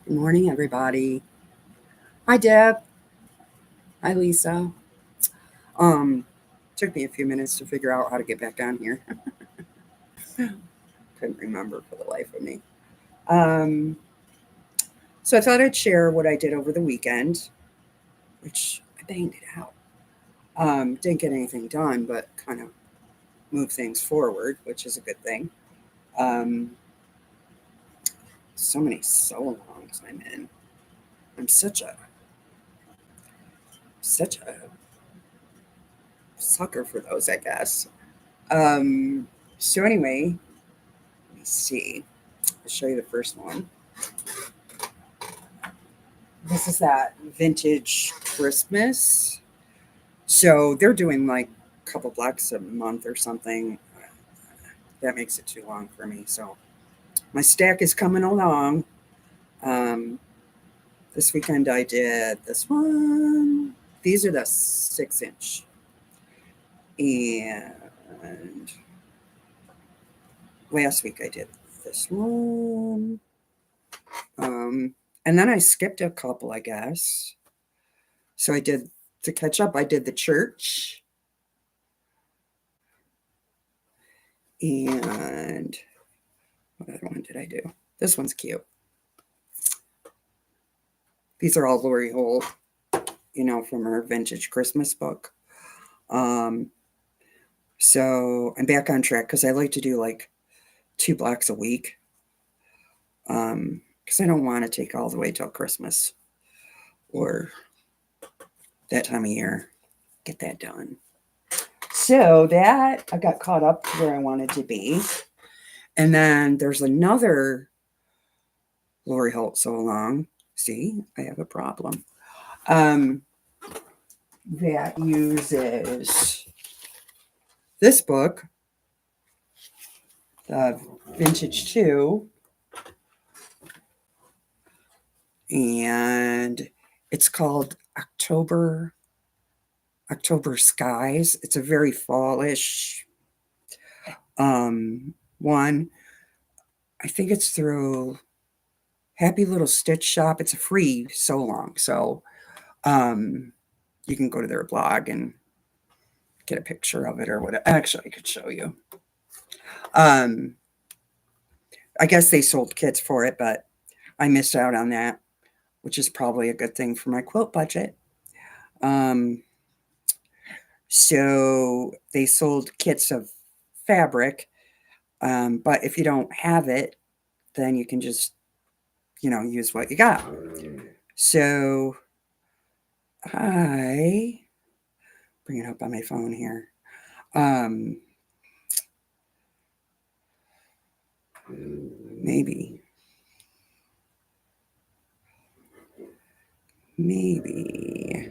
Good morning, everybody. Hi, Deb. Hi, Lisa. Um, Took me a few minutes to figure out how to get back on here. Couldn't remember for the life of me. Um, so I thought I'd share what I did over the weekend, which I banged it out. Didn't get anything done, but kind of moved things forward, which is a good thing. Um, so many so-longs I'm in. I'm such a sucker for those, I guess. Um, so anyway, let me see. I'll show you the first one. This is that vintage Christmas. So they're doing like a couple blocks a month or something. That makes it too long for me. So my stack is coming along. Um, this weekend I did this one. These are the 6 inch. And last week I did this one. Um, and then I skipped a couple, I guess. So I did, to catch up, I did the church. And what other one did I do? This one's cute. These are all Lori Holt, from her vintage Christmas book. Um, so I'm back on track because I like to do like 2 blocks a week. Because I don't want to take all the way till Christmas or that time of year. Get that done. So that I got caught up to where I wanted to be. And then there's another Lori Holt so long. See, I have a problem. Um, that uses this book, Vintage 2, and it's called October Skies. It's a very fallish one. I think it's through Happy Little Stitch Shop. It's a free so long, so um, you can go to their blog and get a picture of it or whatever. Actually, I could show you. Um, I guess they sold kits for it, but I missed out on that, which is probably a good thing for my quilt budget. Um, so they sold kits of fabric, but if you don't have it, then you can just, use what you got. So I bring it up on my phone here. Um, maybe, maybe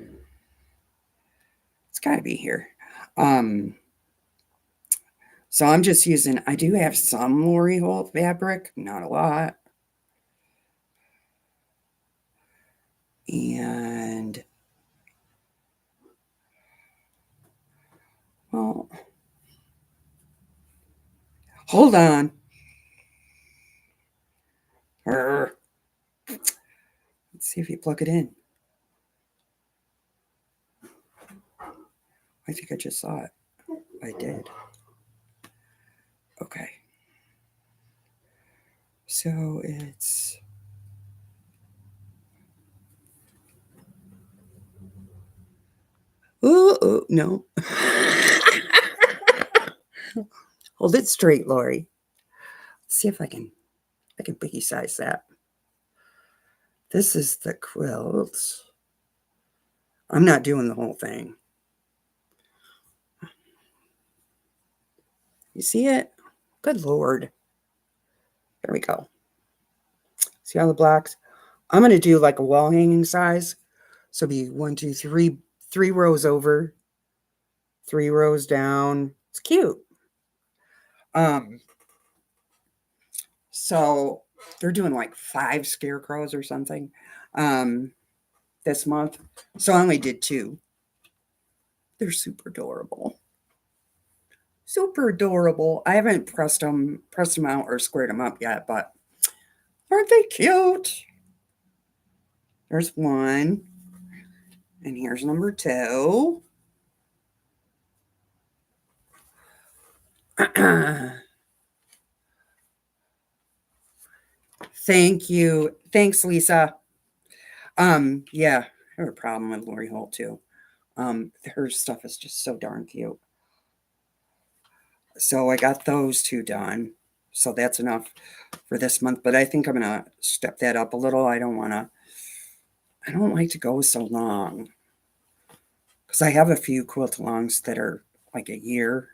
it's got to be here. Um, so I'm just using. I do have some Lori Holt fabric, not a lot, and well, hold on. Let's see if you plug it in. I think I just saw it. I did. Okay. So it's. Oh, no. Hold it straight, Lori. Let's see if I can biggie size that. This is the quilt. I'm not doing the whole thing. You see it? Good Lord. There we go. See all the blocks? I'm going to do like a wall hanging size. So be 1, 2, 3, 3 rows over, 3 rows down. It's cute. Um, so they're doing like 5 scarecrows or something this month. So I only did 2. They're super adorable. Super adorable. I haven't pressed them out or squared them up yet, but aren't they cute? There's one. And here's number 2. Thank you. Thanks, Lisa. Yeah, I have a problem with Lori Holt too. Her stuff is just so darn cute. So I got those 2 done. So that's enough for this month. But I think I'm gonna step that up a little. I don't like to go so long. Because I have a few quilt-alongs that are like a year.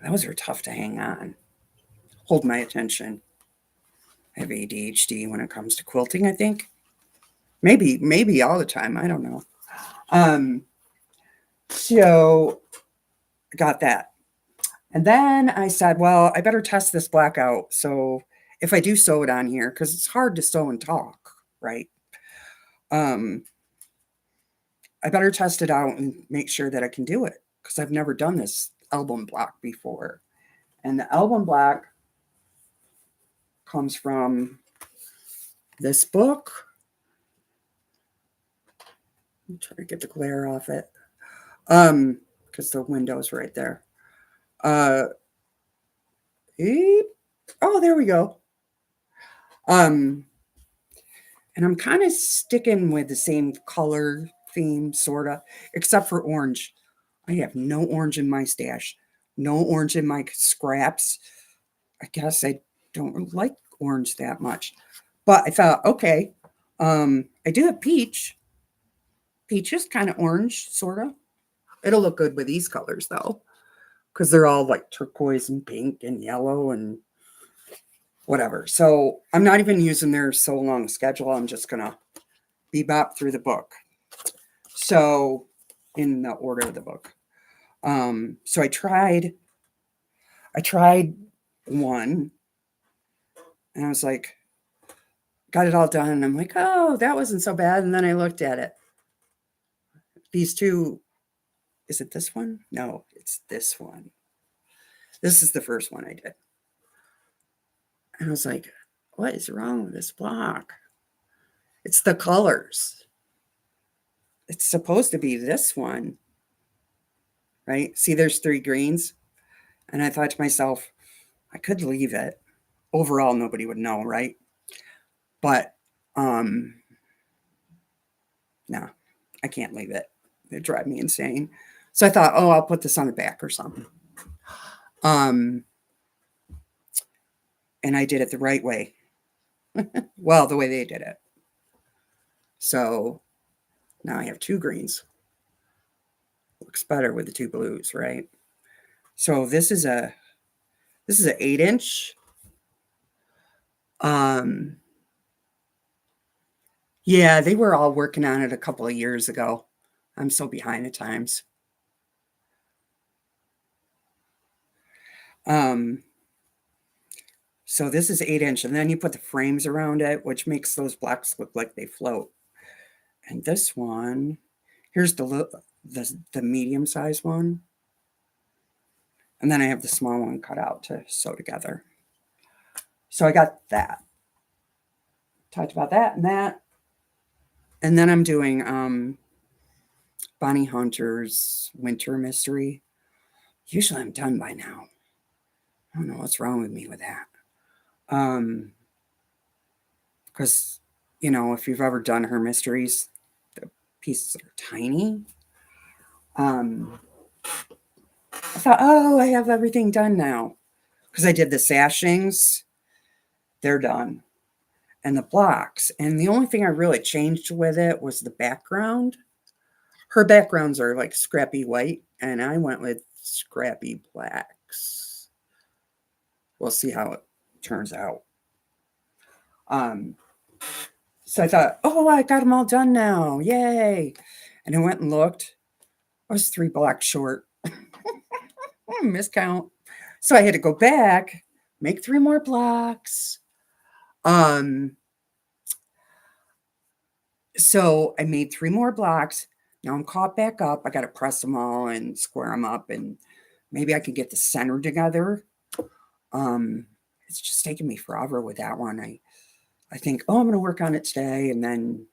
Those are tough to hang on. Hold my attention. I have ADHD when it comes to quilting, I think. Maybe all the time. I don't know. So I got that. And then I said, well, I better test this black out. So if I do sew it on here, because it's hard to sew and talk, right? I better test it out and make sure that I can do it, because I've never done this album block before. And the album block comes from this book. I'm trying to get the glare off it. Because the window's right there. Oh, there we go. And I'm kind of sticking with the same color theme, sort of, except for orange. I have no orange in my stash, no orange in my scraps. I guess I don't like orange that much. But I thought, okay, I do have peach. Peach is kind of orange, sort of. It'll look good with these colors, though, because they're all like turquoise and pink and yellow and whatever. So I'm not even using their so long schedule. I'm just going to bebop through the book. So in the order of the book. So I tried one and I was like, got it all done. And I'm like, oh, that wasn't so bad. And then I looked at it. These 2, is it this one? No, it's this one. This is the first one I did. And I was like, what is wrong with this block? It's the colors. It's supposed to be this one, right? See, there's 3 greens. And I thought to myself, I could leave it. Overall, nobody would know, right? But, no, I can't leave it. It'd drive me insane. So I thought, oh, I'll put this on the back or something. And I did it the right way. Well, the way they did it. So now I have 2 greens. Looks better with the 2 blues, right? So this is an 8-inch. Yeah, they were all working on it a couple of years ago. I'm so behind the times. So this is 8-inch, and then you put the frames around it, which makes those blocks look like they float. And this one, here's the medium size one. And then I have the small one cut out to sew together. So I got that. Talked about that and that. And then I'm doing Bonnie Hunter's Winter Mystery. Usually I'm done by now. I don't know what's wrong with me with that. Because, you know, if you've ever done her mysteries, the pieces are tiny. I thought, oh, I have everything done now. Because I did the sashings. They're done. And the blocks. And the only thing I really changed with it was the background. Her backgrounds are like scrappy white. And I went with scrappy blacks. We'll see how it turns out. So I thought, oh, I got them all done now. Yay. And I went and looked. I was 3 blocks short. Miscount. So I had to go back, make 3 more blocks. So I made 3 more blocks. Now I'm caught back up. I got to press them all and square them up, and maybe I could get the center together. It's just taking me forever with that one. I think, oh, I'm going to work on it today, and then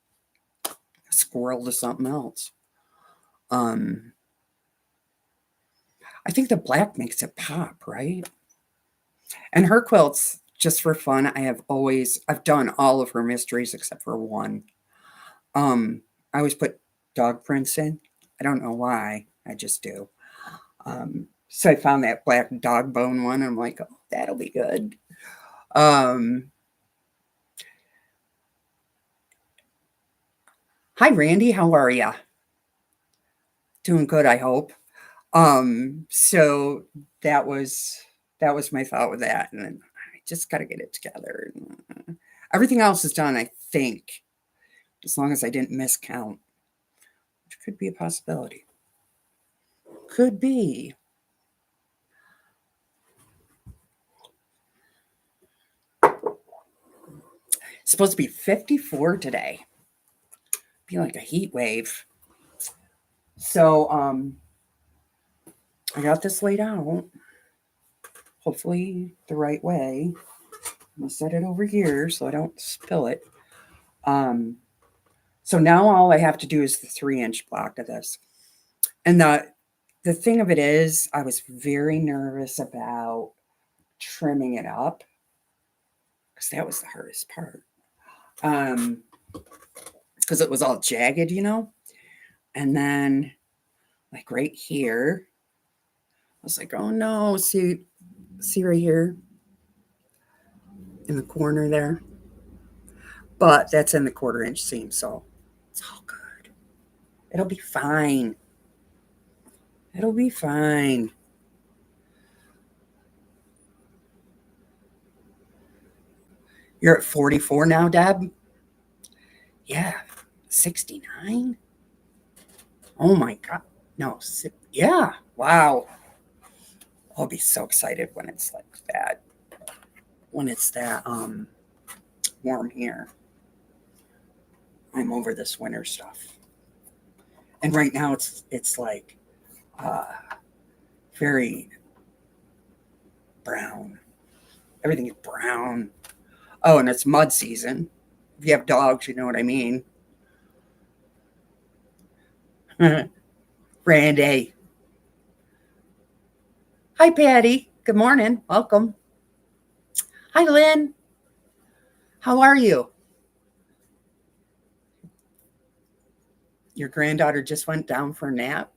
a squirrel to something else. I think the black makes it pop, right? And her quilts, just for fun, I've done all of her mysteries except for one. I always put dog prints in. I don't know why. I just do. So I found that black dog bone one. And I'm like, oh, that'll be good. Hi, Randy. How are ya? Doing good, I hope. So that was that was my thought with that, and then I just got to get it together. Everything else is done, I think, as long as I didn't miscount, which could be a possibility. Could be. It's supposed to be 54 today. Be like a heat wave. So I got this laid out. Hopefully the right way. I'm gonna set it over here so I don't spill it. Um, so now all I have to do is the 3-inch block of this. And the thing of it is, I was very nervous about trimming it up because that was the hardest part. Because it was all jagged, and then like right here, I was like, oh no, see right here in the corner there. But that's in the 1/4-inch seam, so it's all good. It'll be fine. It'll be fine. You're at 44 now, Deb? Yeah. 69? Oh my God. No, yeah. Wow. I'll be so excited when it's like that. When it's that warm here. I'm over this winter stuff. And right now it's like very brown. Everything is brown. Oh, and it's mud season. If you have dogs, you know what I mean. Randy. Hi, Patty. Good morning. Welcome. Hi, Lynn. How are you? Your granddaughter just went down for a nap?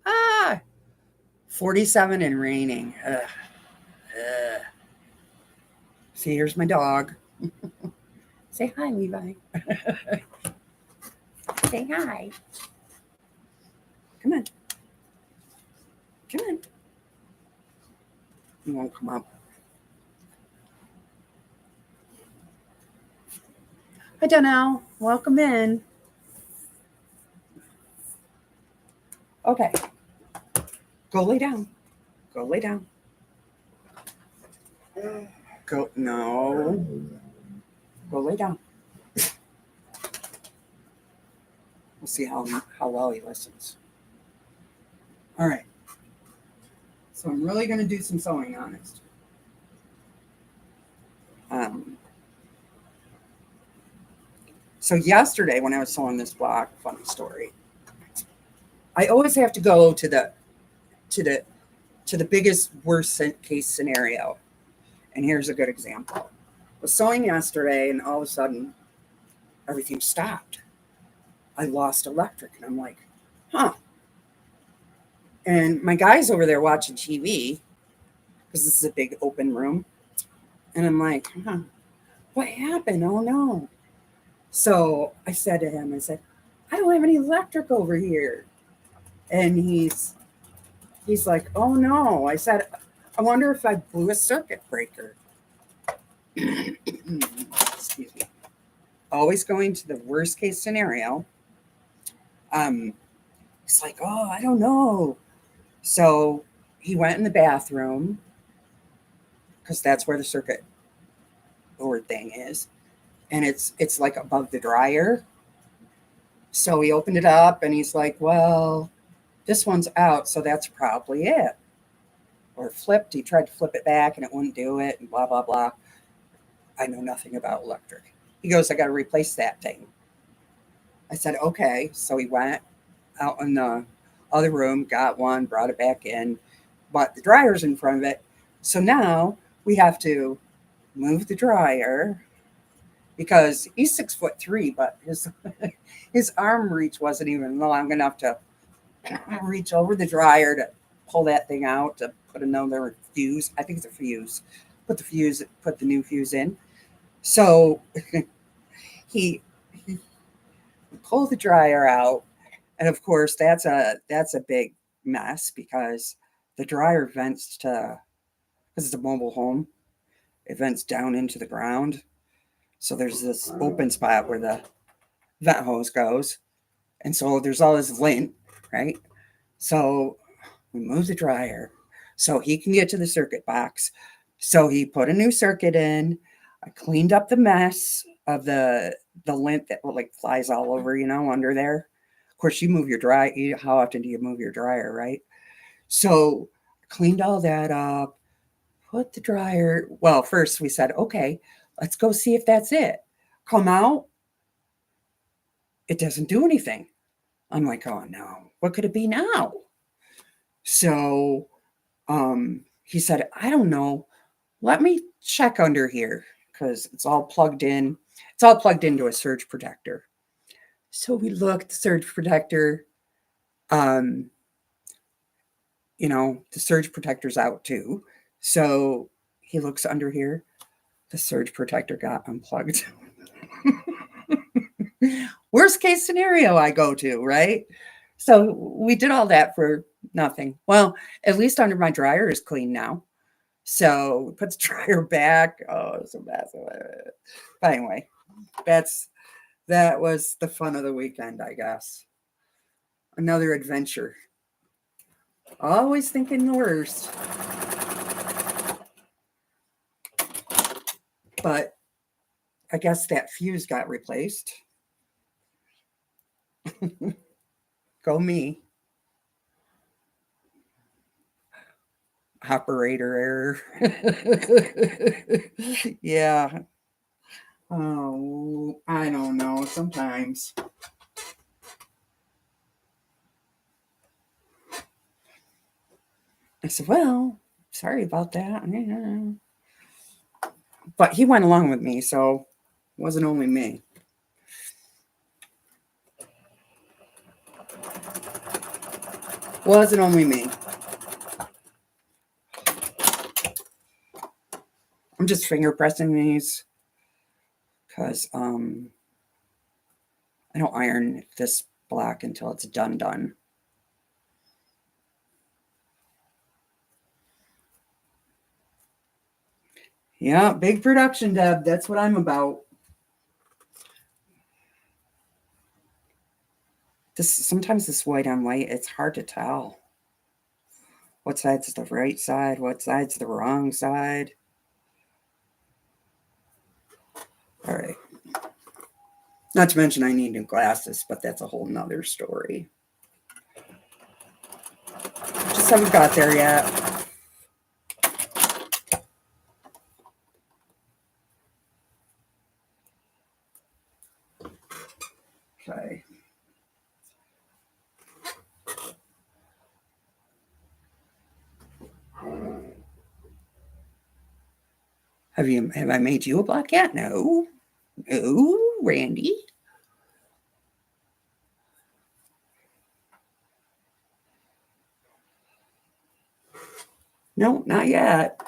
Ah, 47 and raining. Ugh. Ugh. See, here's my dog. Say hi, Levi. Say hi. Come on. Come on. You won't come up. Hi, Donnell. Welcome in. Okay. Go lay down. Go lay down. Go. No. Go lay down. We'll see how well he listens. All right. So I'm really going to do some sewing on it. So yesterday when I was sewing this block, funny story. I always have to go to the biggest worst case scenario. And here's a good example. I was sewing yesterday and all of a sudden everything stopped. I lost electric and I'm like, huh. And my guy's over there watching TV because this is a big open room. And I'm like, huh, what happened? Oh no. So I said to him, I said, I don't have any electric over here. And he's like, oh no. I said, I wonder if I blew a circuit breaker. Excuse me. Always going to the worst case scenario. He's like, oh, I don't know. So he went in the bathroom because that's where the circuit board thing is. And it's like above the dryer. So he opened it up and he's like, well, this one's out, so that's probably it. Or flipped. He tried to flip it back and it wouldn't do it and blah, blah, blah. I know nothing about electric. He goes, I got to replace that thing. I said, okay. So he went out in the other room, got one, brought it back in, but the dryer's in front of it. So now we have to move the dryer because he's 6'3", but his his arm reach wasn't even long enough to reach over the dryer to pull that thing out to put another fuse. I think it's a fuse. Put the new fuse in. So he pulled the dryer out, and of course that's a big mess because the dryer vents to because it's a mobile home. It vents down into the ground. So there's this open spot where the vent hose goes. And so there's all this lint, right? So we moved the dryer so he can get to the circuit box. So he put a new circuit in. I cleaned up the mess of the lint that like flies all over, under there. Of course, you move your dryer. How often do you move your dryer, right? So cleaned all that up, put the dryer. Well, first we said, okay, let's go see if that's it. Come out, it doesn't do anything. I'm like, oh no, what could it be now? So he said, I don't know. Let me check under here because it's all plugged in. It's all plugged into a surge protector. So we looked, the surge protector, um, the surge protector's out too. So he looks under here. The surge protector got unplugged. Worst case scenario I go to, right? So we did all that for nothing. Well, at least under my dryer is clean now. So we put the dryer back. Oh, it's a mess. But anyway, that was the fun of the weekend, I guess. Another adventure. Always thinking the worst. But I guess that fuse got replaced. Go me. Operator error. Yeah. Oh, I don't know. Sometimes. I said, well, sorry about that. But he went along with me, so it wasn't only me. Wasn't only me. I'm just finger pressing these because I don't iron this black until it's done. Yeah, big production, Deb. That's what I'm about. Sometimes this white on white, it's hard to tell what side's the right side, what side's the wrong side. All right. Not to mention I need new glasses, but that's a whole nother story. Just haven't got there yet. Okay. Have I made you a black cat? No. No, Randy. No, not yet.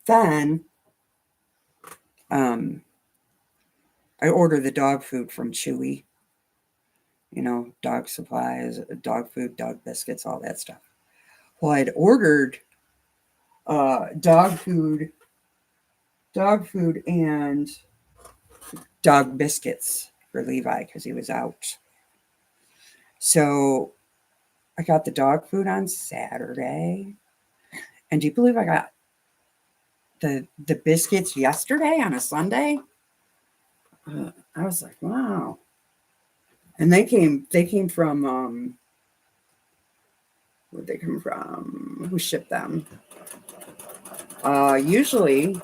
Then I order the dog food from Chewy. Dog supplies, dog food, dog biscuits, all that stuff. Well, I'd ordered dog food and dog biscuits for Levi because he was out. So I got the dog food on Saturday. And do you believe I got the biscuits yesterday on a Sunday? I was like, wow. And they came from where'd they come from? Who shipped them? Usually, I'm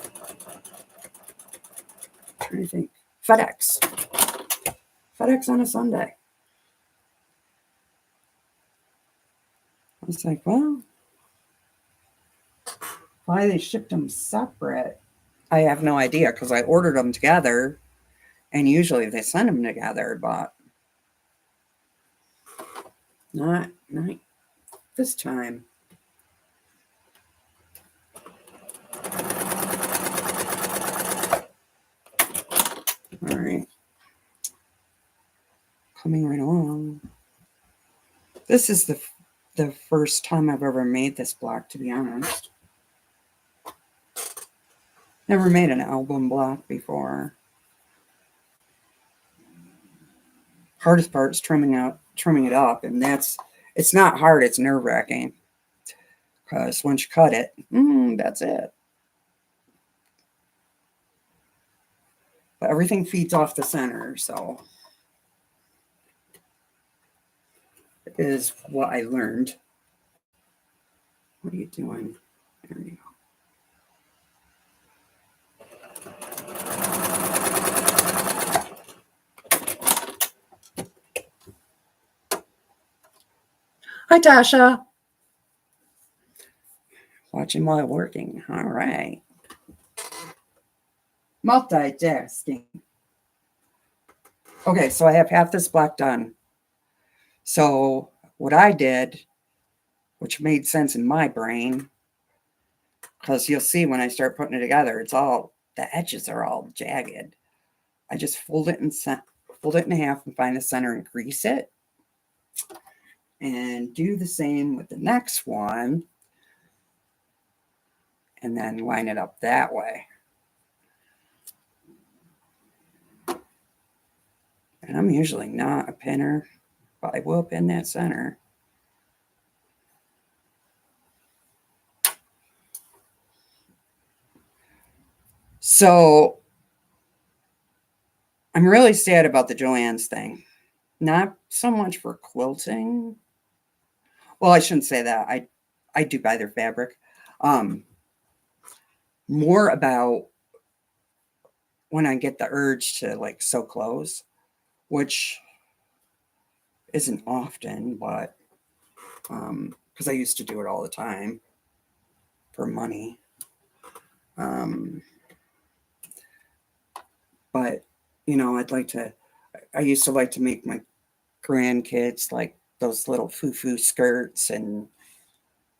trying to think, FedEx. FedEx on a Sunday. I was like, well, why they shipped them separate? I have no idea because I ordered them together, and usually they send them together, but not this time. All right, coming right along. This is the first time I've ever made this block, to be honest. Never made an album block before. Hardest part is trimming it up, and it's not hard. It's nerve wracking because once you cut it, that's it. But everything feeds off the center, so it is what I learned. What are you doing? There you go. Hi, Tasha. Watching while working. All right. Multitasking. Okay, so I have half this block done. So what I did, which made sense in my brain, because you'll see when I start putting it together, the edges are all jagged. I just fold it in half and find the center and grease it. And do the same with the next one. And then line it up that way. And I'm usually not a pinner, but I will pin that center. So I'm really sad about the Joann's thing. Not so much for quilting. Well, I shouldn't say that. I do buy their fabric. More about when I get the urge to like sew clothes, which isn't often, but because I used to do it all the time for money. But I used to like to make my grandkids like those little foo-foo skirts and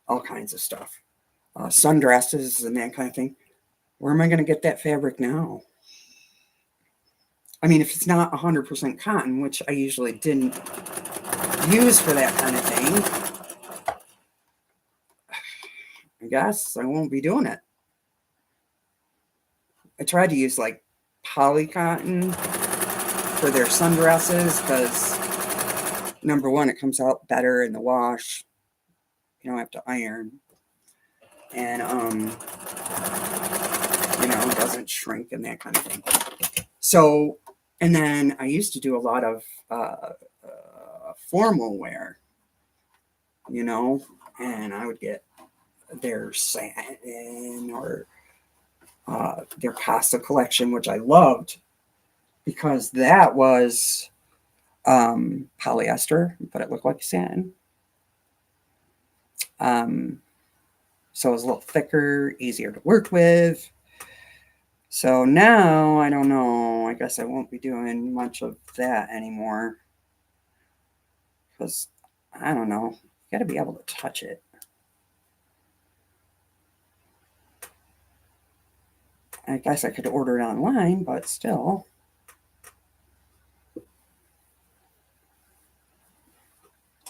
all kinds of stuff, sundresses and that kind of thing. Where am I going to get that fabric now? I mean, if it's not 100% cotton, which I usually didn't use for that kind of thing, I guess I won't be doing it. I tried to use like poly cotton for their sundresses because number one, it comes out better in the wash. You don't have to iron. And it doesn't shrink and that kind of thing. So, and then I used to do a lot of formal wear, and I would get their satin or their Casa collection, which I loved because that was polyester, but it looked like satin. So it was a little thicker, easier to work with. So now I don't know. I guess I won't be doing much of that anymore because I don't know. You got to be able to touch it. I guess I could order it online, but still.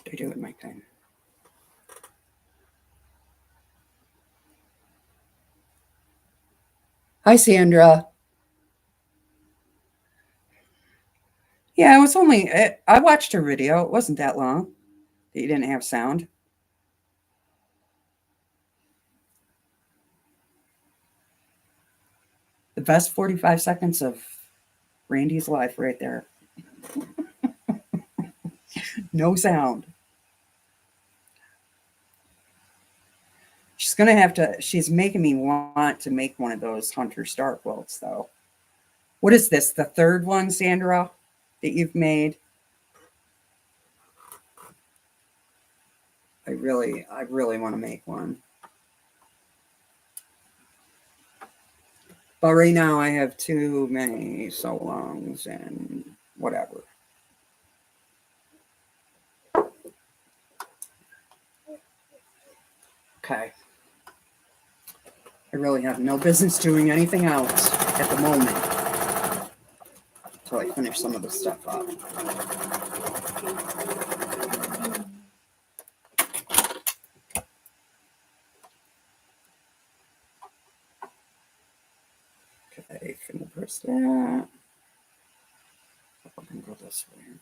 I do it my thing. Hi, Sandra. Yeah, it was I watched her video. It wasn't that long. You didn't have sound. The best 45 seconds of Randy's life right there. No sound. She's going to have to, she's making me want to make one of those Hunter Star quilts, though. What is this? The third one, Sandra, that you've made? I really want to make one. But right now I have too many so longs and whatever. Okay. I really have no business doing anything else at the moment until I finish some of the stuff up. Okay, finger press that. I'm going to go this way. Okay.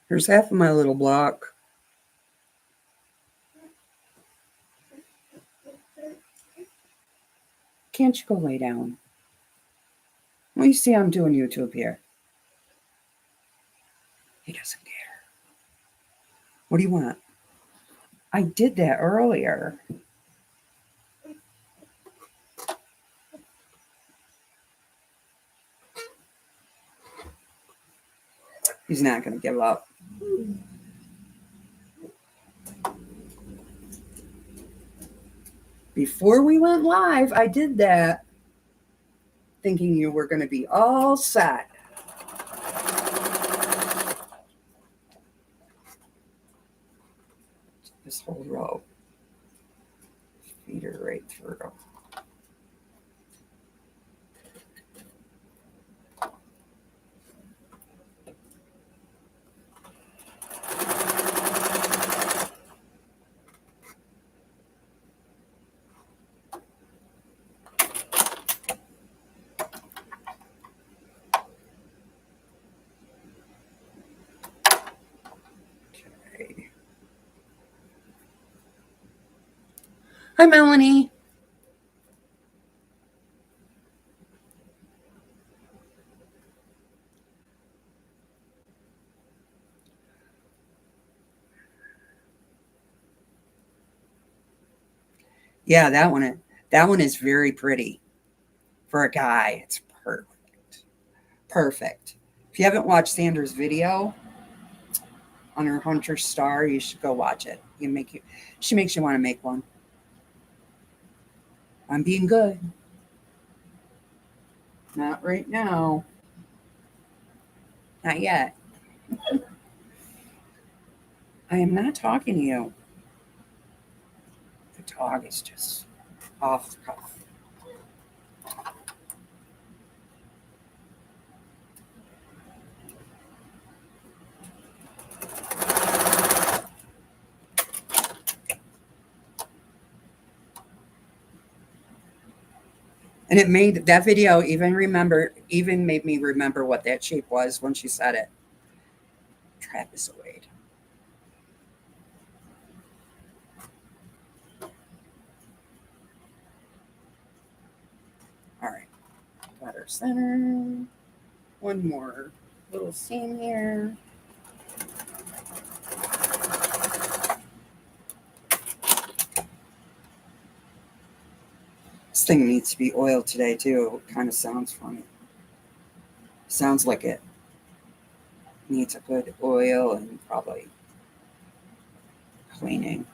Here's half of my little block. Can't you go lay down? Well, you see I'm doing YouTube here. He doesn't care. What do you want? I did that earlier. He's not going to give up. Before we went live, I did that thinking you were going to be all set. This whole row. Feed her right through. Okay. Hi, Melanie. Yeah, that one is very pretty. For a guy, it's perfect. Perfect. If you haven't watched Sandra's video on her Hunter Star, you should go watch it. She makes you want to make one. I'm being good. Not right now. Not yet. I am not talking to you. The dog is just off the cuff. And it made that video even made me remember what that shape was when she said it. Trapezoid. All right. Got our center. One more little seam here. This thing needs to be oiled today too. It kind of sounds funny. Sounds like it needs a good oil and probably cleaning.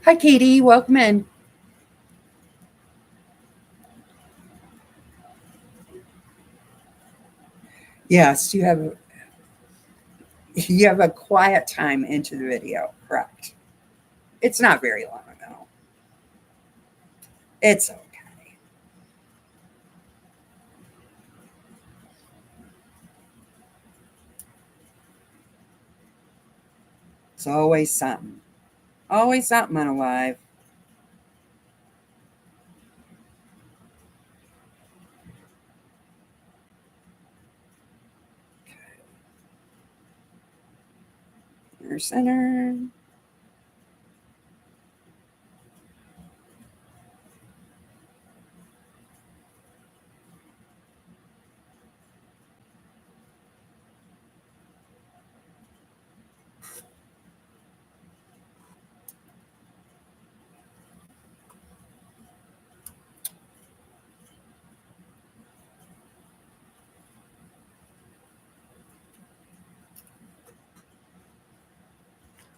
Hi, Katie. Welcome in. Yes, you have a quiet time into the video, correct? It's not very long though. It's okay. It's always something. Always something on a live. Inner center.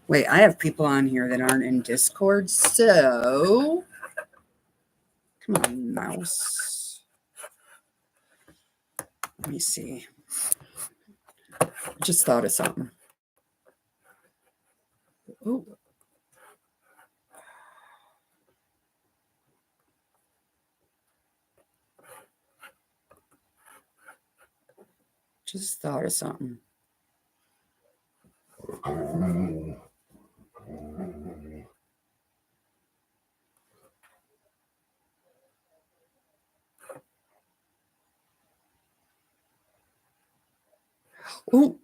Wait, I have people on here that aren't in Discord, so come on, mouse. Let me see. I just thought of something. Oh. Just thought of something. Oh.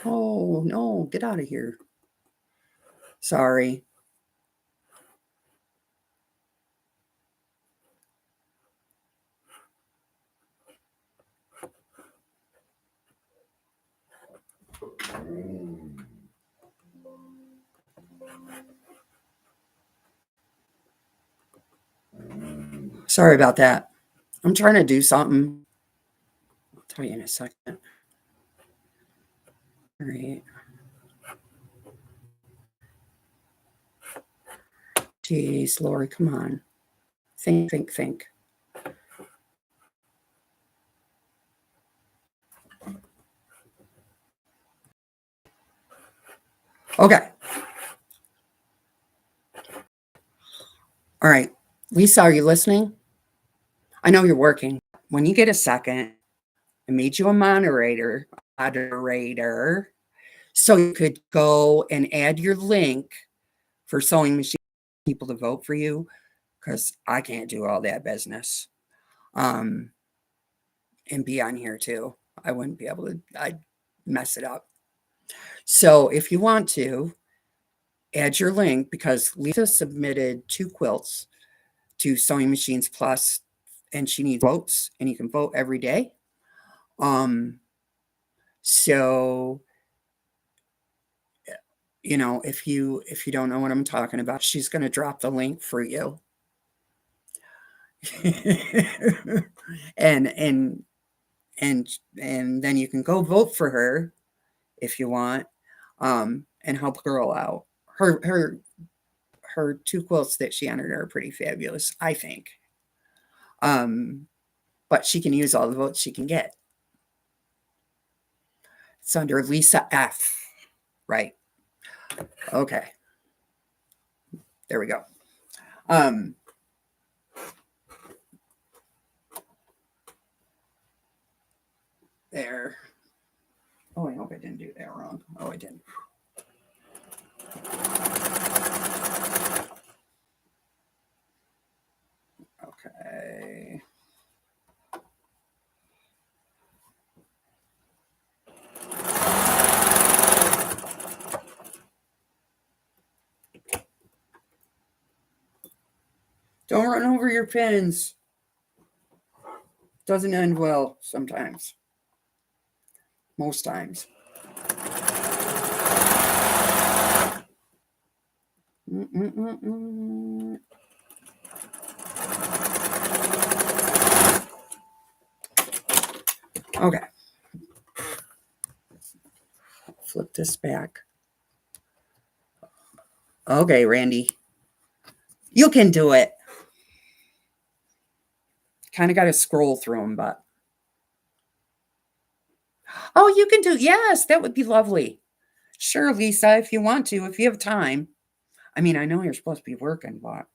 Oh, no, get out of here. Sorry. Sorry about that. I'm trying to do something. I'll tell you in a second. All right. Jeez, Lori, come on. Think. Okay. All right. Lisa, are you listening? I know you're working. When you get a second, I made you a moderator, so you could go and add your link for sewing machine people to vote for you, because I can't do all that business. And be on here too. I wouldn't be able to, I'd mess it up. So if you want to, add your link, because Lisa submitted 2 quilts to Sewing Machines Plus, and she needs votes, and you can vote every day. So if you don't know what I'm talking about, she's going to drop the link for you. and then you can go vote for her if you want, and help a girl out. Her 2 quilts that she entered are pretty fabulous, I think. But she can use all the votes she can get. It's under Lisa F. Right. Okay. There we go. There. Oh, I hope I didn't do that wrong. Oh, I didn't. Okay. Don't run over your pins. Doesn't end well sometimes. Most times. Okay. Flip this back. Okay, Randy. You can do it. Kind of got to scroll through them, but. Oh, you can do, yes, that would be lovely. Sure, Lisa, if you want to, if you have time. I mean, I know you're supposed to be working, but,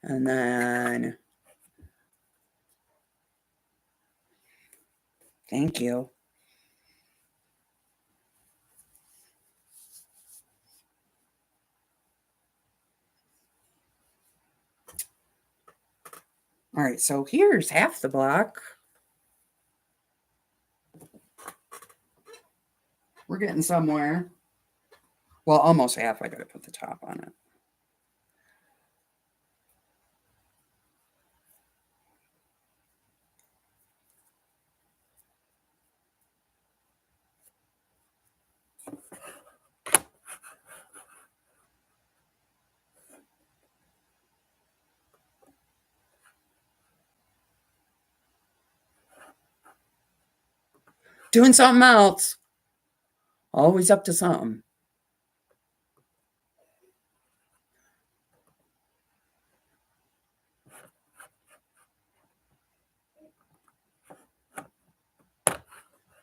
And then, thank you. All right, so here's half the block. We're getting somewhere. Well, almost half. I got to put the top on it. Doing something else. Always up to something.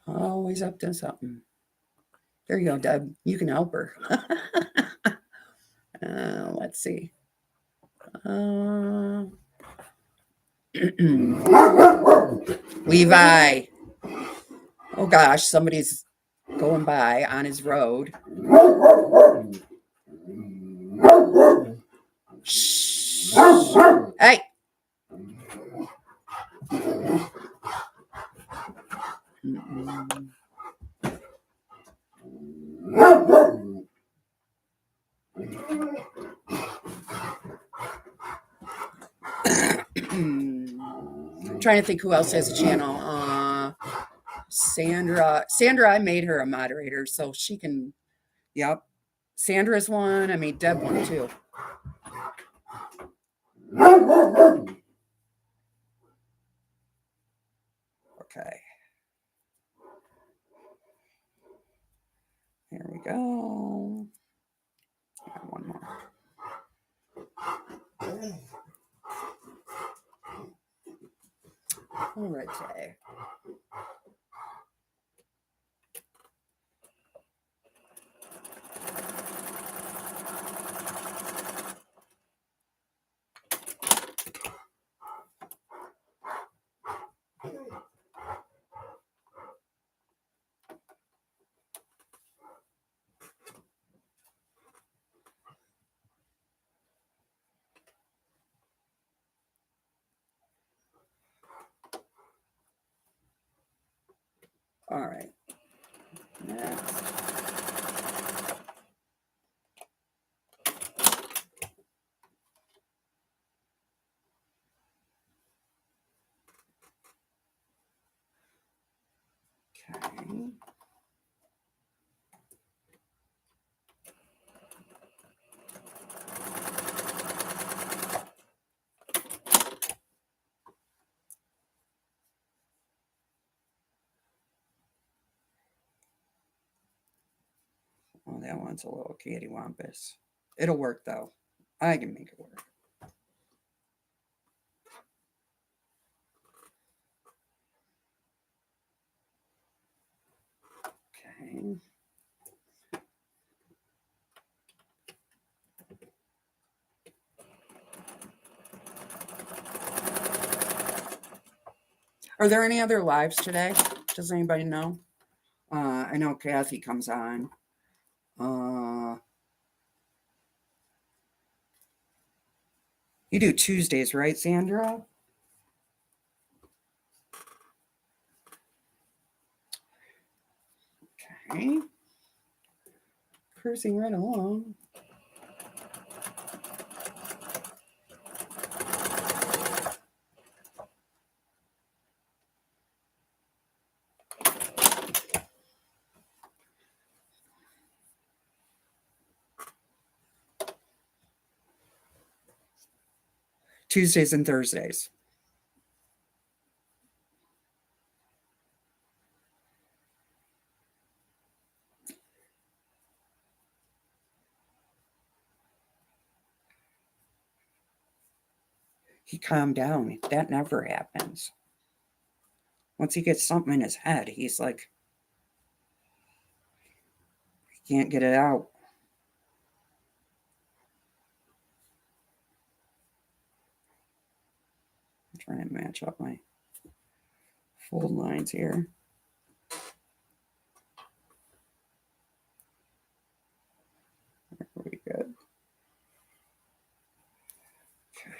Always up to something. There you go, Deb. You can help her. Let's see. Levi. Oh gosh, somebody's going by on his road. Shh. Hey. I'm trying to think who else has a channel. Sandra, I made her a moderator so she can. Yep. Sandra's one. I made Deb one too. Okay. There we go. One more. All right, today. All right. Next. Okay. Oh, that one's a little cattywampus. It'll work though. I can make it work. Okay. Are there any other lives today? Does anybody know? I know Kathy comes on. You do Tuesdays, right, Sandra? Okay. Cruising right along. Tuesdays and Thursdays. He calmed down. That never happens. Once he gets something in his head, he's like, he can't get it out. I'm trying to match up my fold lines here. Very good. Okay.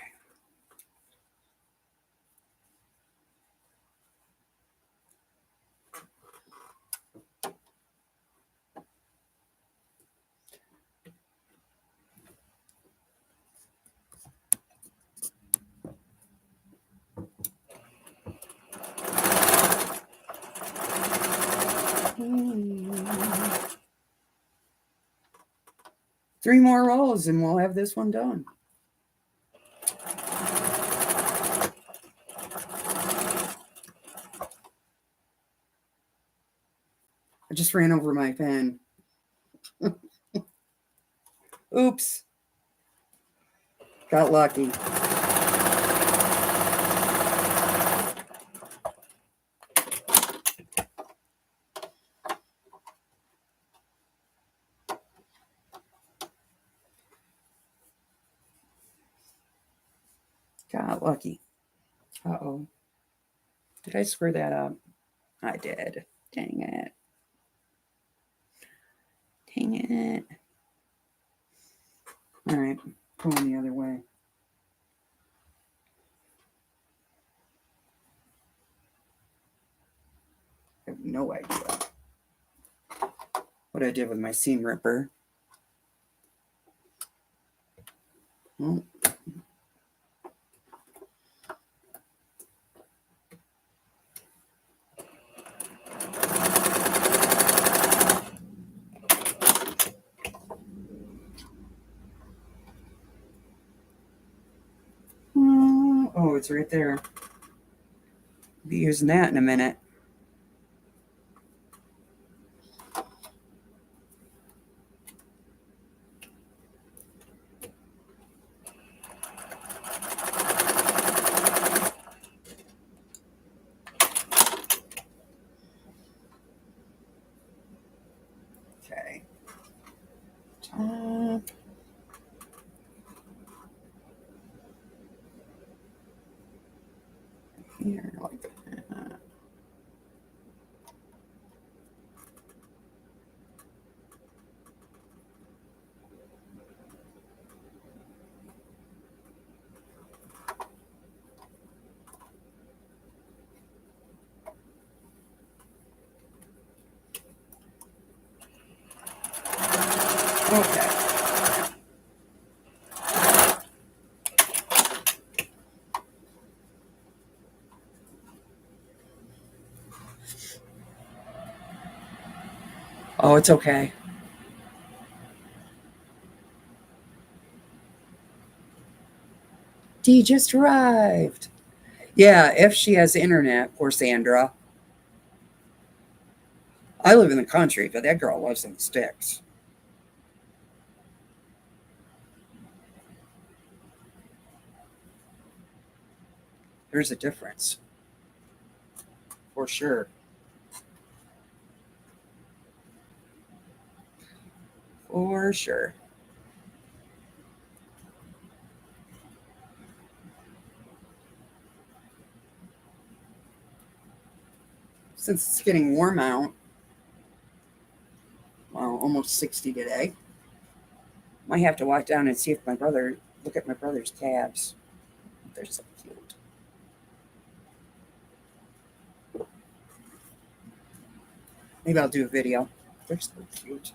Three more rows and we'll have this one done. I just ran over my pen. Oops. Got lucky. Got lucky. Uh-oh. Did I screw that up? I did. Dang it. Dang it. All right. Going the other way. I have no idea what I did with my seam ripper. Well, oh, it's right there. Be using that in a minute. Okay. Here, like that. Okay. Oh, it's okay. Dee just arrived. Yeah, if she has internet, poor Sandra. I live in the country, but that girl lives in the sticks. There's a difference. For sure. For sure. Since it's getting warm out, well, almost 60 today, might have to walk down and see if look at my brother's calves. They're so cute. Maybe I'll do a video. They're so cute.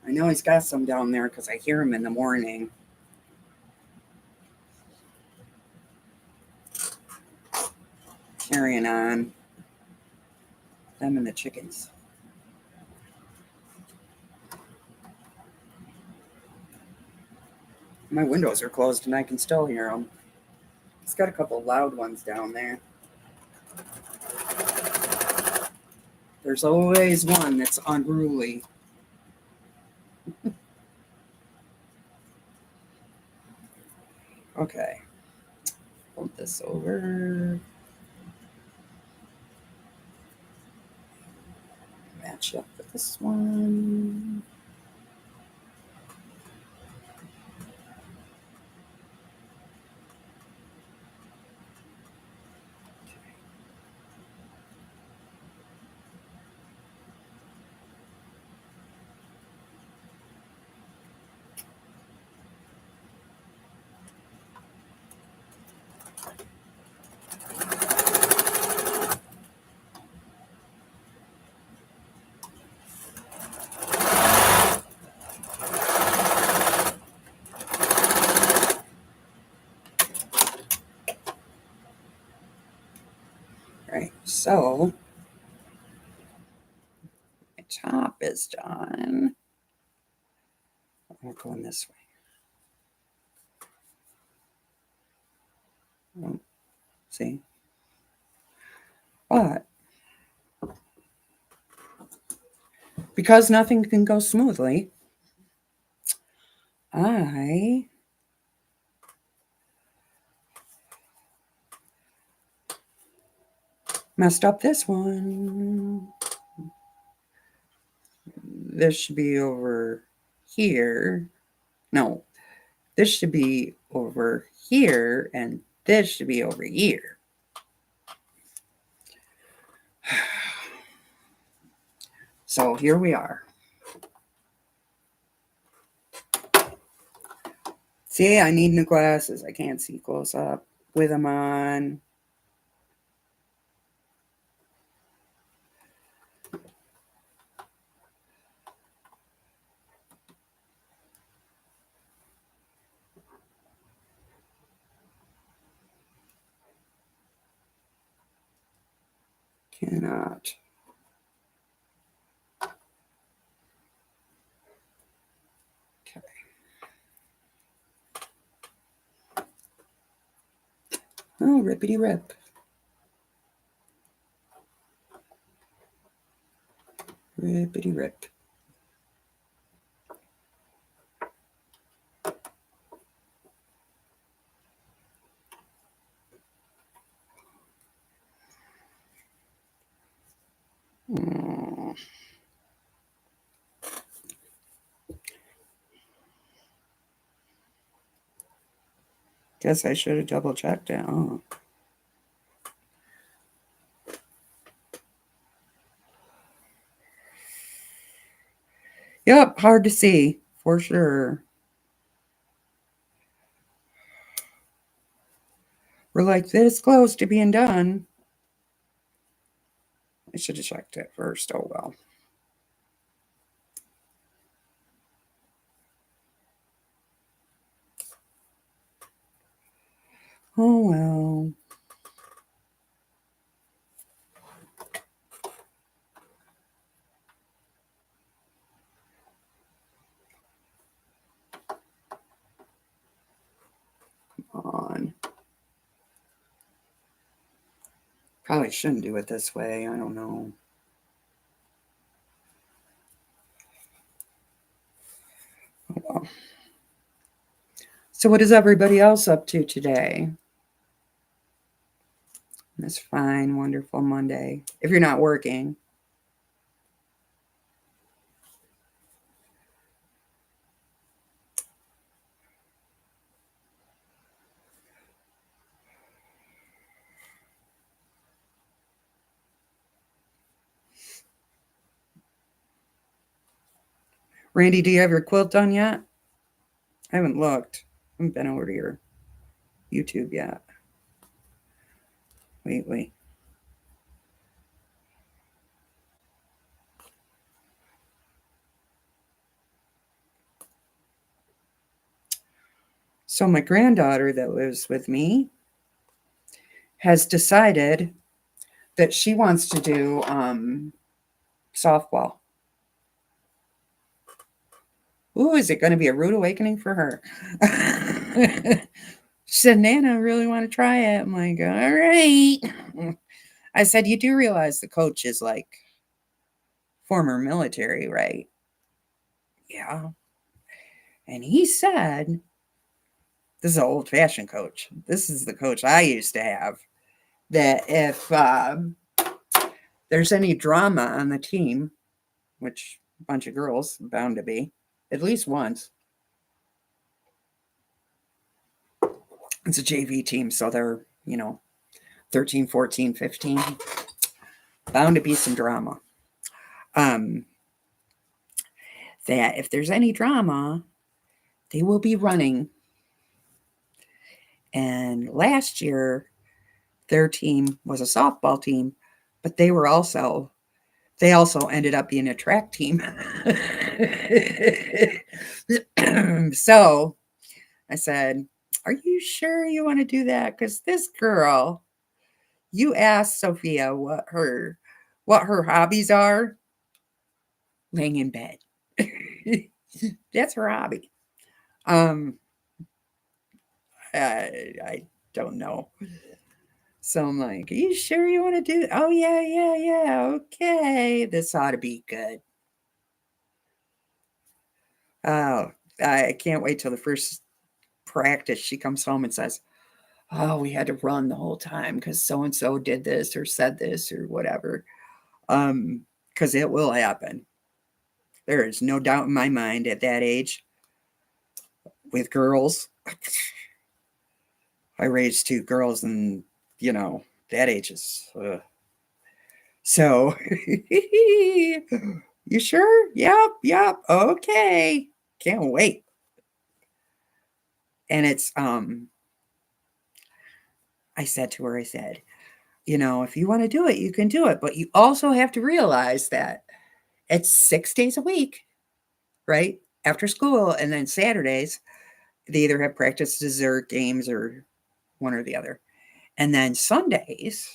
I know he's got some down there because I hear him in the morning. Carrying on. Them and the chickens. My windows are closed and I can still hear them. It's got a couple loud ones down there. There's always one that's unruly. Okay. Hold this over. Match up with this one. Right, so my top is done. I'm going this way. See? But because nothing can go smoothly, I messed up this one. This should be over here. No, this should be over here, and this should be over here. So here we are. See, I need new glasses. I can't see close up with them on. Cannot. Okay. Oh, rippity rip. Rippity rip. Guess I should have double checked it. Oh. Yep, hard to see for sure. We're like this close to being done. I should have checked it first. Oh well. Oh well. Come on. Probably shouldn't do it this way. I don't know. Oh well. So what is everybody else up to today? This fine, wonderful Monday. If you're not working. Randy, do you have your quilt done yet? I haven't looked. I haven't been over to your YouTube yet. Wait. So my granddaughter that lives with me has decided that she wants to do softball. Ooh, is it going to be a rude awakening for her? She said, Nana, I really want to try it. I'm like, all right. I said, you do realize the coach is like former military, right? Yeah. And he said, this is an old fashioned coach. This is the coach I used to have. That if there's any drama on the team, which a bunch of girls bound to be, at least once. It's a JV team, so they're, 13, 14, 15. Bound to be some drama. That if there's any drama, they will be running. And last year, their team was a softball team, but they also ended up being a track team. So I said, are you sure you want to do that? Because this girl, you asked Sophia what her hobbies are, laying in bed. That's her hobby. I don't know. So I'm like, are you sure you want to do? Oh, yeah. Okay. This ought to be good. Oh, I can't wait till the first practice. She comes home and says, oh, we had to run the whole time because so and so did this or said this or whatever. Because it will happen. There is no doubt in my mind at that age with girls. I raised two girls, and that age is. So, you sure? Yep. Okay, can't wait. And it's I said to her, I said, if you want to do it, you can do it, but you also have to realize that it's 6 days a week, right? After school, and then Saturdays they either have practices or games or one or the other. And then Sundays,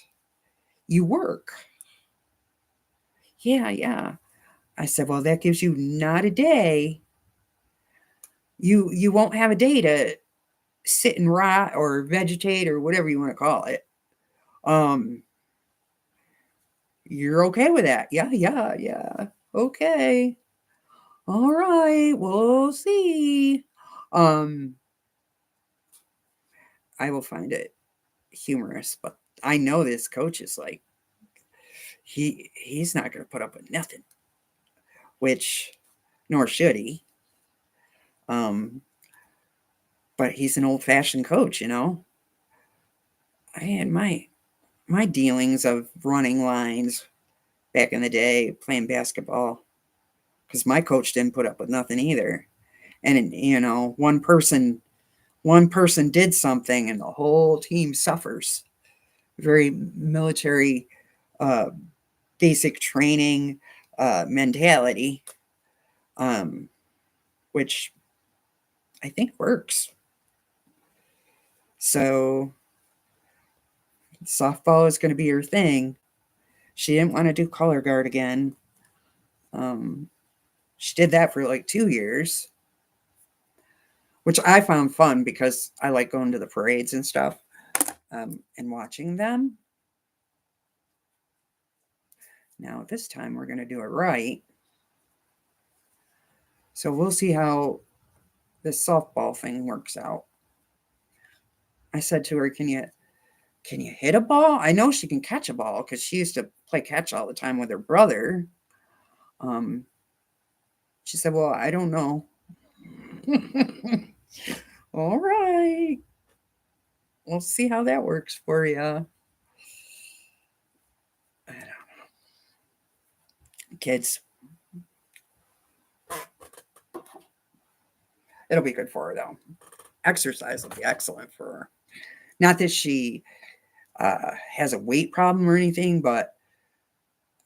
you work. Yeah. I said, well, that gives you not a day. You won't have a day to sit and rot or vegetate or whatever you want to call it. You're okay with that? Yeah. Okay. All right. We'll see. Um, I will find it humorous, but I know this coach is like, he's not going to put up with nothing, which nor should he. But he's an old fashioned coach, I had my dealings of running lines back in the day playing basketball because my coach didn't put up with nothing either. And one person did something and the whole team suffers. Very military, uh, basic training mentality, which I think works. So softball is going to be her thing. She didn't want to do color guard again. She did that for like 2 years, which I found fun because I like going to the parades and stuff, and watching them. Now, this time we're going to do it right. So we'll see how this softball thing works out. I said to her, can you hit a ball? I know she can catch a ball because she used to play catch all the time with her brother. She said, well, I don't know. All right. We'll see how that works for you. I don't know. Kids. It'll be good for her, though. Exercise will be excellent for her. Not that she has a weight problem or anything, but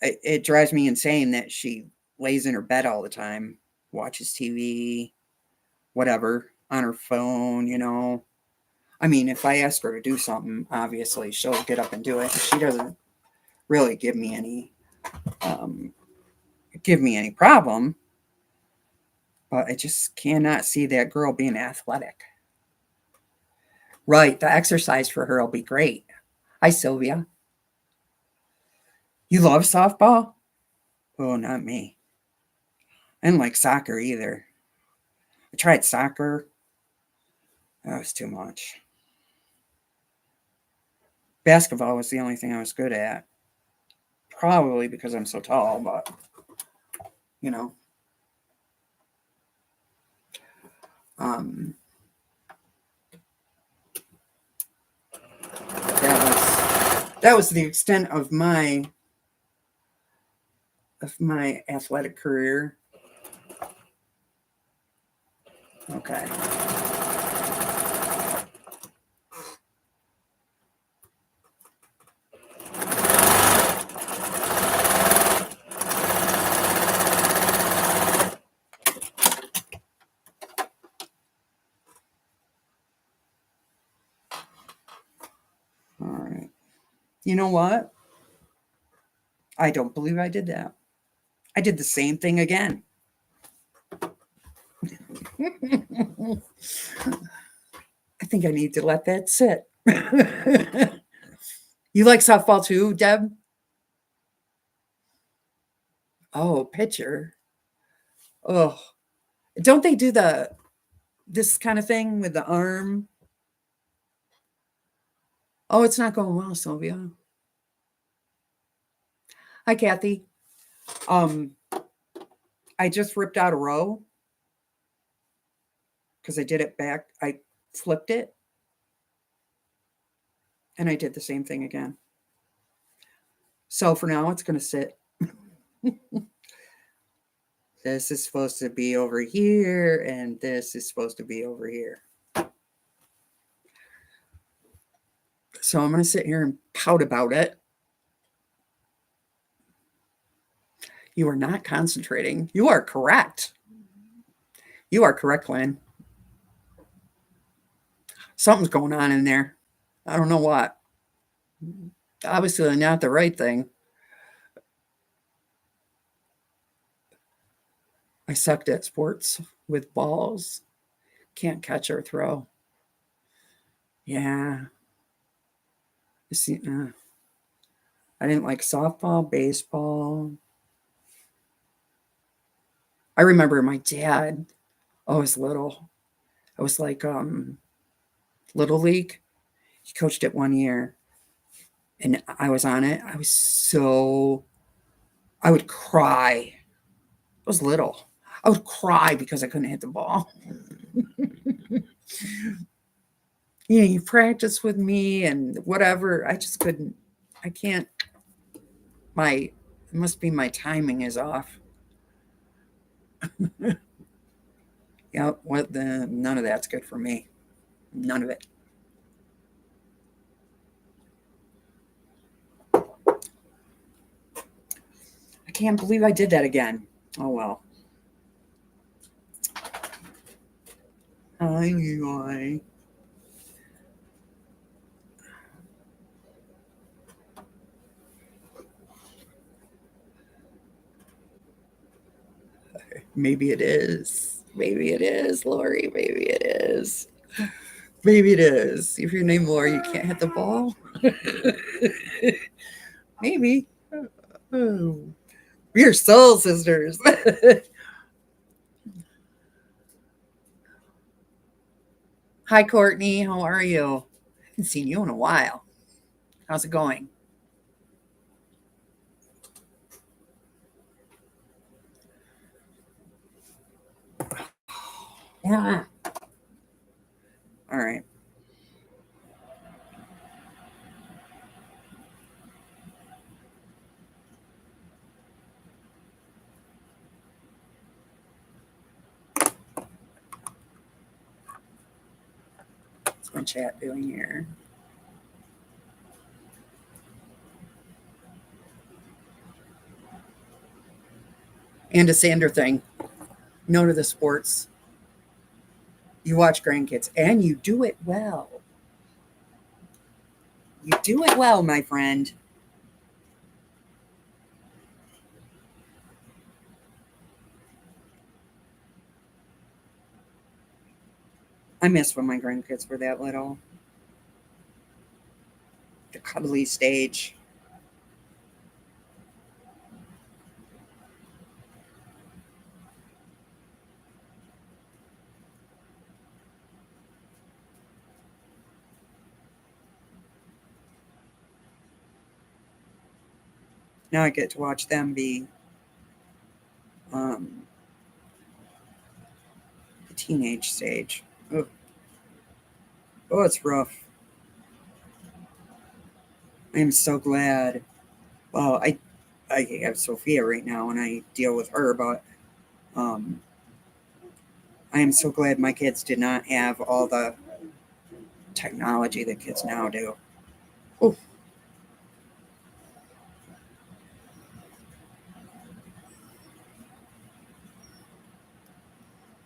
it drives me insane that she lays in her bed all the time, watches TV, whatever, on her phone, I mean, if I ask her to do something, obviously she'll get up and do it. She doesn't really give me any problem, but I just cannot see that girl being athletic. Right, the exercise for her will be great. Hi, Sylvia. You love softball? Oh, not me. I didn't like soccer either. I tried soccer. That was too much. Basketball was the only thing I was good at. Probably because I'm so tall, but you know. Um, that was the extent of my athletic career. Okay. All right. You know what? I don't believe I did that. I did the same thing again. I think I need to let that sit. You like softball too, Deb? Oh, pitcher. Oh, don't they do this kind of thing with the arm? Oh, it's not going well, Sylvia. Hi, Kathy. Um, I just ripped out a row because I did it back. I flipped it and I did the same thing again. So for now, it's going to sit. This is supposed to be over here, and this is supposed to be over here. So I'm going to sit here and pout about it. You are not concentrating. You are correct. You are correct, Lynn. Something's going on in there. I don't know what. Obviously not the right thing. I sucked at sports with balls. Can't catch or throw. Yeah. See, I didn't like softball, baseball. I remember my dad, I was little. I was like Little League. He coached it 1 year. And I was on it. I would cry. I was little. I would cry because I couldn't hit the ball. You practice with me and whatever. I just couldn't. I can't. It must be my timing is off. Yep. None of that's good for me. None of it. I can't believe I did that again. Oh well. Hi, Leroy. Maybe it is. Maybe it is, Lori. Maybe it is. Maybe it is. If your name Lori, you can't hit the ball. Maybe. Oh. We're soul sisters. Hi, Courtney. How are you? I haven't seen you in a while. How's it going? Yeah. All right. What's my chat doing here? And a Sander thing. No to the sports. You watch grandkids and you do it well. You do it well, my friend. I miss when my grandkids were that little. The cuddly stage. Now I get to watch them be the teenage stage. Oh, it's rough. I'm so glad. Well, I have Sophia right now and I deal with her, but um, I am so glad my kids did not have all the technology that kids now do. Oh,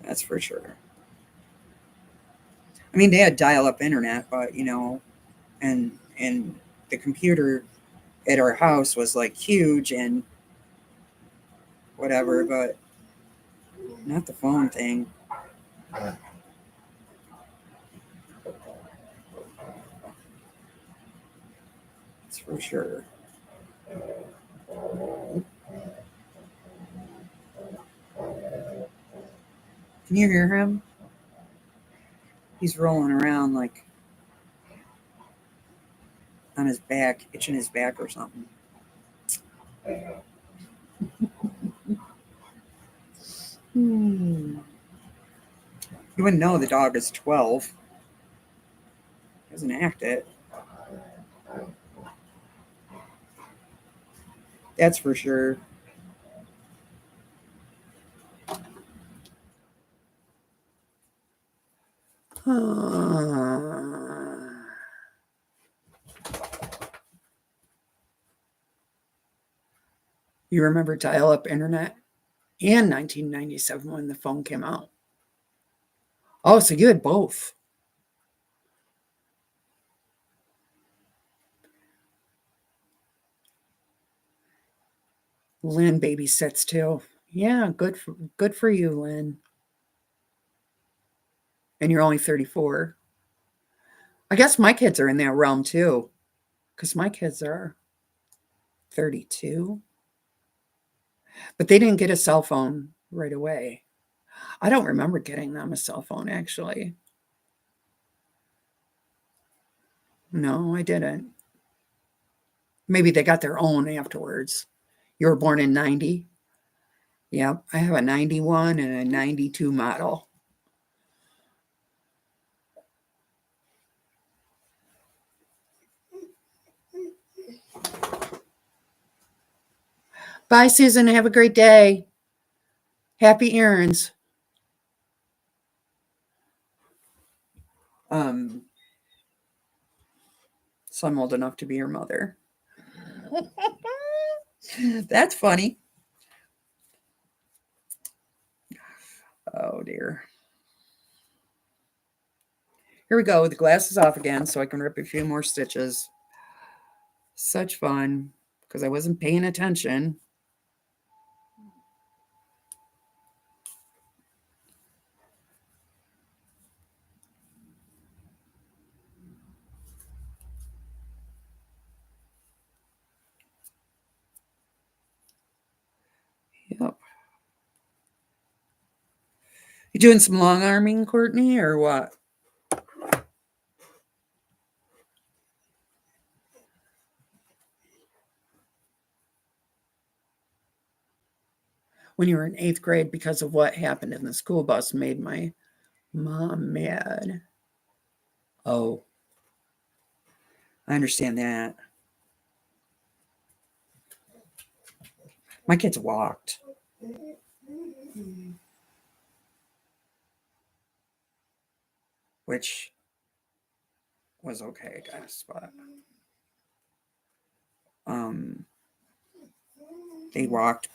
that's for sure. I mean, they had dial-up internet, but and the computer at our house was like huge and whatever, but not the phone thing. That's for sure. Can you hear him? He's rolling around like on his back, itching his back or something. Hmm. You wouldn't know the dog is 12. Doesn't act it. That's for sure. You remember dial up internet in 1997 when the phone came out? Oh, so you had both. Lynn babysits too. Yeah, good for you, Lynn. And you're only 34. I guess my kids are in that realm too, because my kids are 32, but they didn't get a cell phone right away. I don't remember getting them a cell phone actually. No, I didn't. Maybe they got their own afterwards. You were born in 90? Yep, I have a 91 and a 92 model. Bye, Susan. Have a great day. Happy errands. Um, so I'm old enough to be your mother. That's funny. Oh dear. Here we go. The glass is off again, so I can rip a few more stitches. Such fun, because I wasn't paying attention. Yep. You doing some long arming, Courtney, or what? When you were in 8th grade, because of what happened in the school bus, made my mom mad. Oh, I understand that. My kids walked, which was okay, I guess, but um, they walked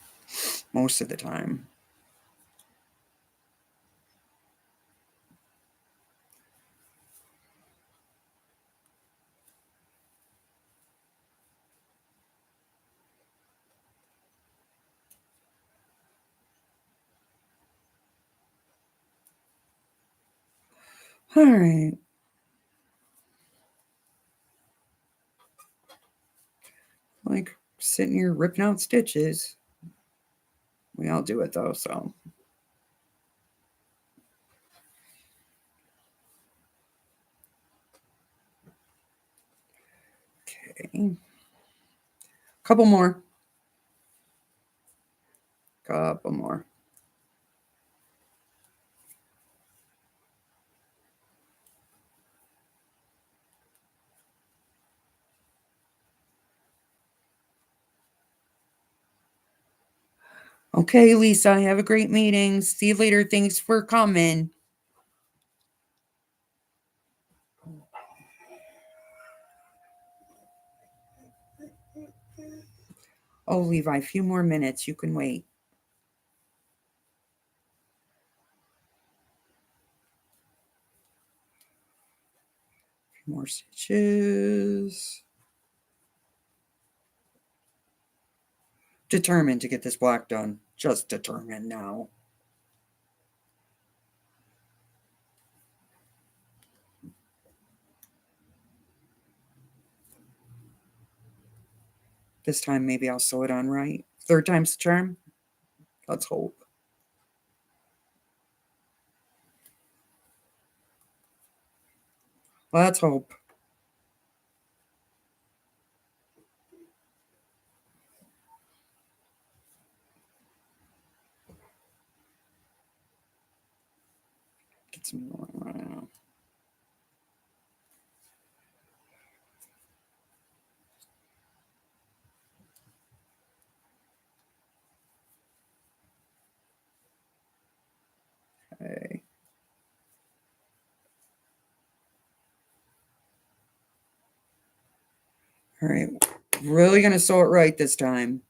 most of the time. All right. Like sitting here ripping out stitches. We all do it though, so. Okay. Couple more. Couple more. Okay, Lisa, have a great meeting. See you later. Thanks for coming. Oh, Levi, a few more minutes. You can wait. A few more stitches. Determined to get this block done. Just determined now. This time, maybe I'll sew it on right. Third time's the charm. Let's hope. Let's hope. Get some more. Okay. All right. Really going to sew it right this time.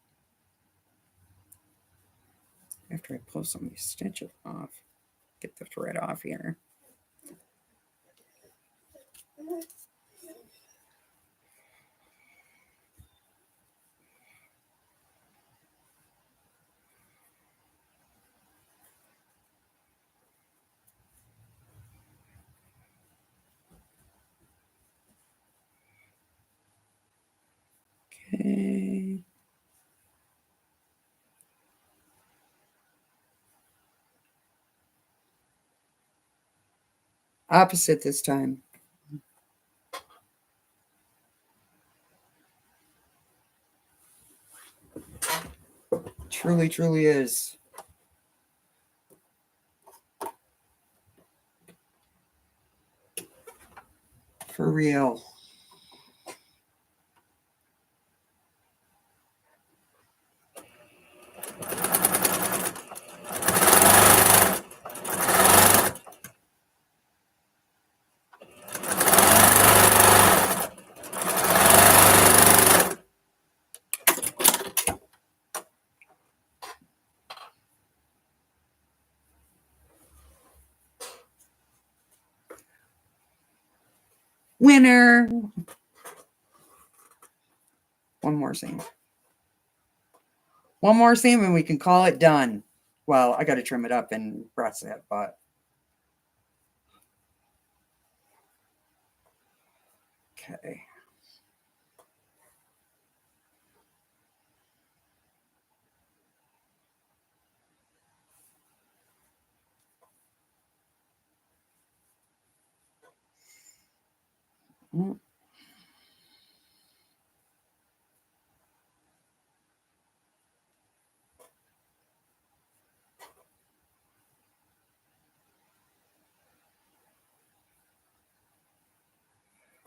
After I pull some of these stitches off, get the thread off here. Okay. Opposite this time. Truly, truly is. For real. Winner. One more seam. One more seam and we can call it done. Well, I got to trim it up and press it, but. Okay.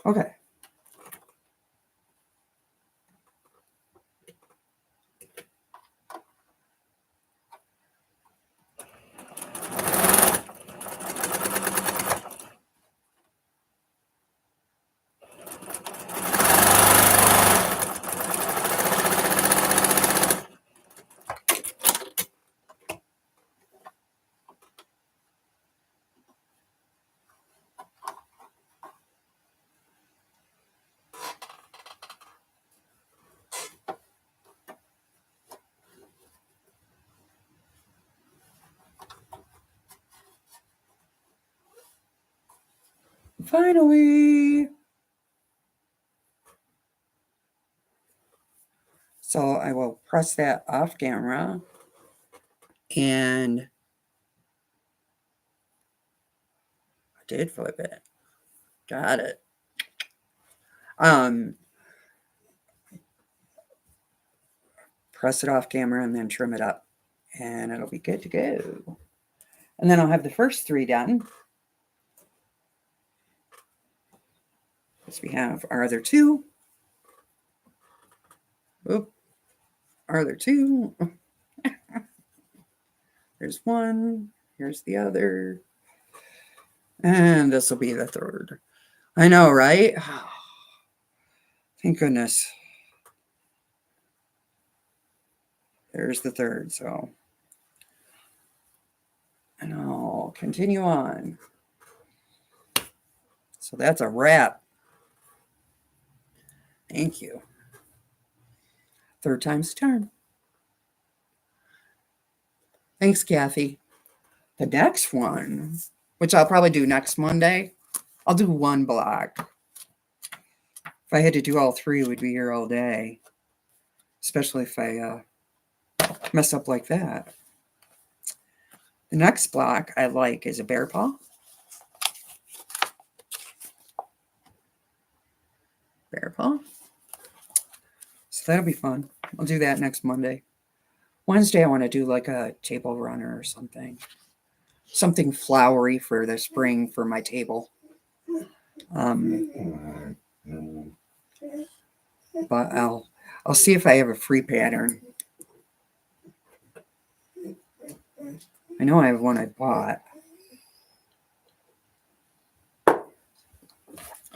Okay. Finally. So I will press that off camera and I did flip it. Got it. Press it off camera and then trim it up and it'll be good to go. And then I'll have the first 3 done. Because we have our other 2. Oop. Our other 2. There's 1. Here's the other. And this will be the 3rd. I know, right? Thank goodness. There's the 3rd, so. And I'll continue on. So that's a wrap. Thank you. 3rd time's the charm. Thanks, Kathy. The next one, which I'll probably do next Monday, I'll do 1 block. If I had to do all 3, we'd be here all day. especially if I mess up like that. The next block I like is a bear paw. Bear paw. So that'll be fun. I'll do that next Monday. Wednesday, I want to do like a table runner or something. Something flowery for the spring for my table. But I'll see if I have a free pattern. I know I have one I bought.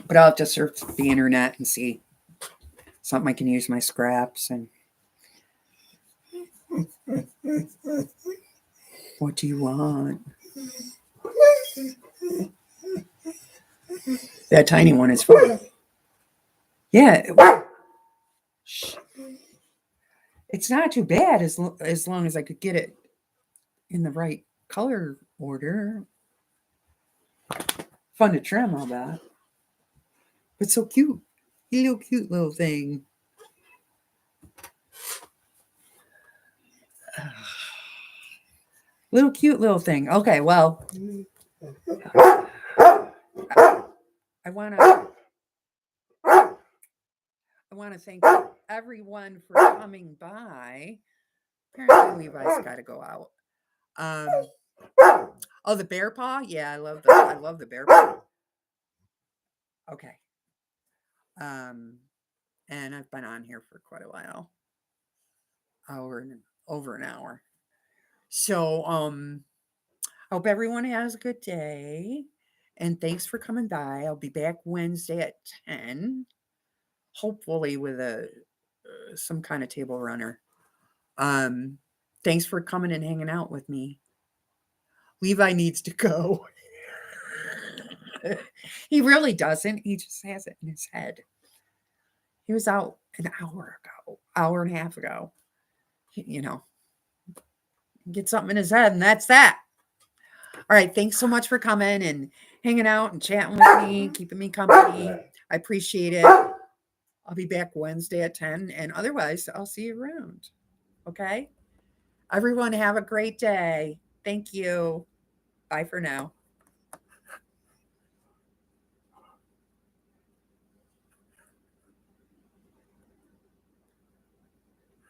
But I'll have to search the internet and see something I can use my scraps. And what do you want? That tiny one is fun. Yeah. It's not too bad as long as I could get it in the right color order. Fun to trim, all that. But so cute. Little cute little thing. Little cute little thing. Okay, well, I want to thank everyone for coming by. Apparently, Levi's got to go out. Oh, the bear paw. Yeah, I love the bear paw. Okay. And I've been on here for quite a while. Over an hour. So, I hope everyone has a good day. And thanks for coming by. I'll be back Wednesday at 10. Hopefully with some kind of table runner. Thanks for coming and hanging out with me. Levi needs to go. He really doesn't. He just has it in his head. He was out an hour and a half ago. Get something in his head, and that's that. All right. Thanks so much for coming and hanging out and chatting with me, keeping me company. I appreciate it. I'll be back Wednesday at 10, and otherwise, I'll see you around. Okay? Everyone, have a great day. Thank you. Bye for now.